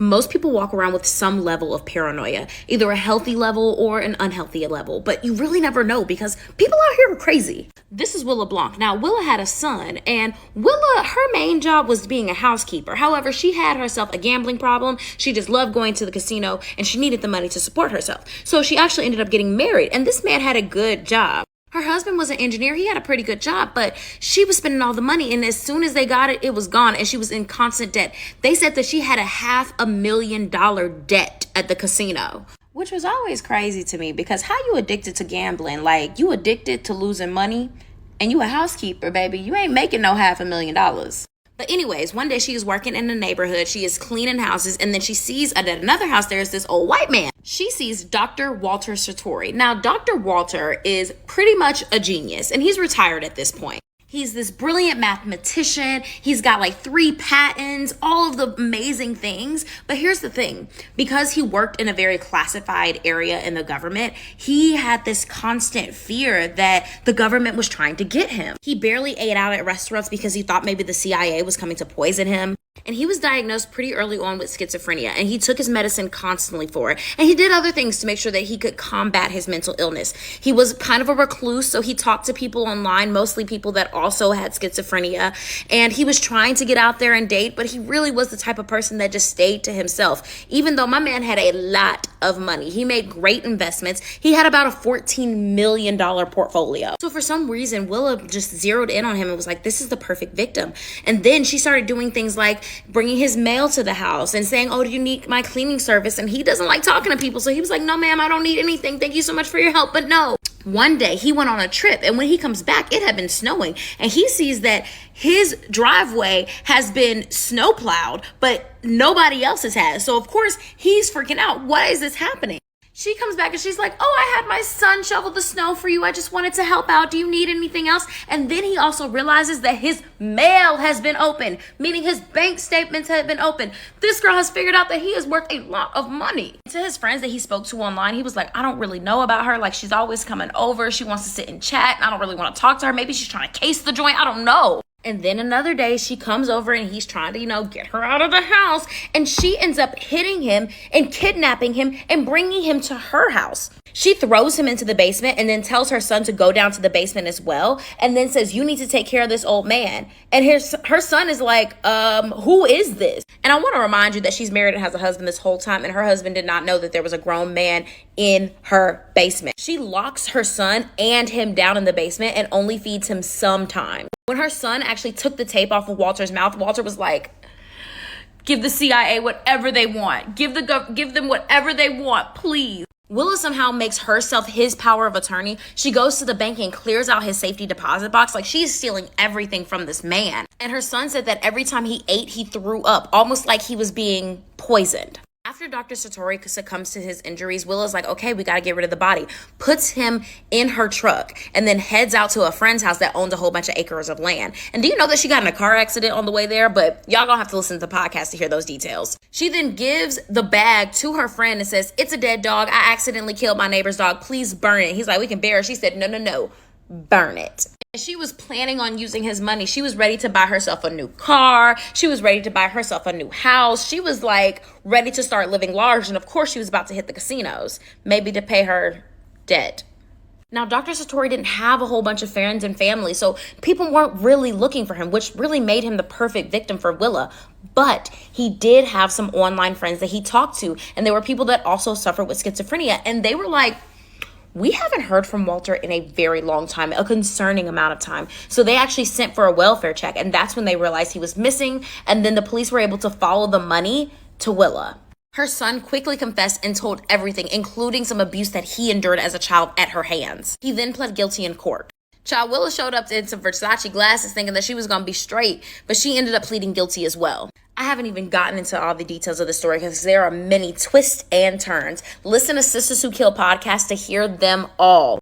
Most people walk around with some level of paranoia, either a healthy level or an unhealthy level, but you really never know because people out here are crazy. This is Willa Blanc. Now, Willa had a son, and Willa, her main job was being a housekeeper. However, she had herself a gambling problem. She just loved going to the casino, and she needed the money to support herself. So she actually ended up getting married, and this man had a good job. Her husband was an engineer. He had a pretty good job, but she was spending all the money. And as soon as they got it, it was gone. And she was in constant debt. They said that she had a $500,000 debt at the casino, which was always crazy to me because how you addicted to gambling? Like, you addicted to losing money and you a housekeeper, baby. You ain't making no $500,000. But anyways, one day she is working in the neighborhood. She is cleaning houses, and then she sees at another house there's this old white man. She sees Dr. Walter Sartori. Now, Dr. Walter is pretty much a genius, and he's retired at this point. He's this brilliant mathematician. He's got like 3 patents, all of the amazing things. But here's the thing. Because he worked in a very classified area in the government, he had this constant fear that the government was trying to get him. He barely ate out at restaurants because he thought maybe the CIA was coming to poison him. And he was diagnosed pretty early on with schizophrenia, and he took his medicine constantly for it. And he did other things to make sure that he could combat his mental illness. He was kind of a recluse, so he talked to people online, mostly people that also had schizophrenia. And he was trying to get out there and date, but he really was the type of person that just stayed to himself. Even though my man had a lot of money, he made great investments. He had about a $14 million portfolio. So for some reason, Willa just zeroed in on him and was like, this is the perfect victim. And then she started doing things like bringing his mail to the house and saying, oh, do you need my cleaning service? And he doesn't like talking to people. So he was like, no, ma'am, I don't need anything. Thank you so much for your help. But no. One day he went on a trip, and when he comes back, it had been snowing, and he sees that his driveway has been snow plowed, but nobody else's has. So of course he's freaking out. Why is this happening? She comes back and she's like, oh, I had my son shovel the snow for you. I just wanted to help out. Do you need anything else? And then he also realizes that his mail has been opened, meaning his bank statements have been opened. This girl has figured out that he is worth a lot of money. To his friends that he spoke to online, he was like, I don't really know about her. Like, she's always coming over. She wants to sit and chat. And I don't really want to talk to her. Maybe she's trying to case the joint. I don't know. And then another day she comes over and he's trying to, get her out of the house. And she ends up hitting him and kidnapping him and bringing him to her house. She throws him into the basement and then tells her son to go down to the basement as well. And then says, you need to take care of this old man. And her son is like, who is this? And I want to remind you that she's married and has a husband this whole time. And her husband did not know that there was a grown man in her basement. She locks her son and him down in the basement and only feeds him sometimes. When her son actually took the tape off of Walter's mouth, Walter was like, give the CIA whatever they want. Give them whatever they want, please. Willa somehow makes herself his power of attorney. She goes to the bank and clears out his safety deposit box. Like, she's stealing everything from this man. And her son said that every time he ate, he threw up, almost like he was being poisoned. After Dr. Sartori succumbs to his injuries, Willa's like, okay, we got to get rid of the body. Puts him in her truck and then heads out to a friend's house that owns a whole bunch of acres of land. And do you know that she got in a car accident on the way there? But y'all gonna have to listen to the podcast to hear those details. She then gives the bag to her friend and says, it's a dead dog. I accidentally killed my neighbor's dog. Please burn it. He's like, we can bear it. She said, no, burn it. She was planning on using his money. She was ready to buy herself a new car. She was ready to buy herself a new house. She was like ready to start living large. And of course she was about to hit the casinos, maybe to pay her debt. Now, Dr. Sartori didn't have a whole bunch of friends and family, so people weren't really looking for him, which really made him the perfect victim for Willa. But he did have some online friends that he talked to, and there were people that also suffered with schizophrenia, and they were like, we haven't heard from Walter in a very long time, a concerning amount of time. So they actually sent for a welfare check, and that's when they realized he was missing, and then the police were able to follow the money to Willa. Her son quickly confessed and told everything, including some abuse that he endured as a child at her hands. He then pled guilty in court. Child, Willa showed up in some Versace glasses thinking that she was going to be straight, but she ended up pleading guilty as well. I haven't even gotten into all the details of the story because there are many twists and turns. Listen to Sistas Who Kill Podcast to hear them all.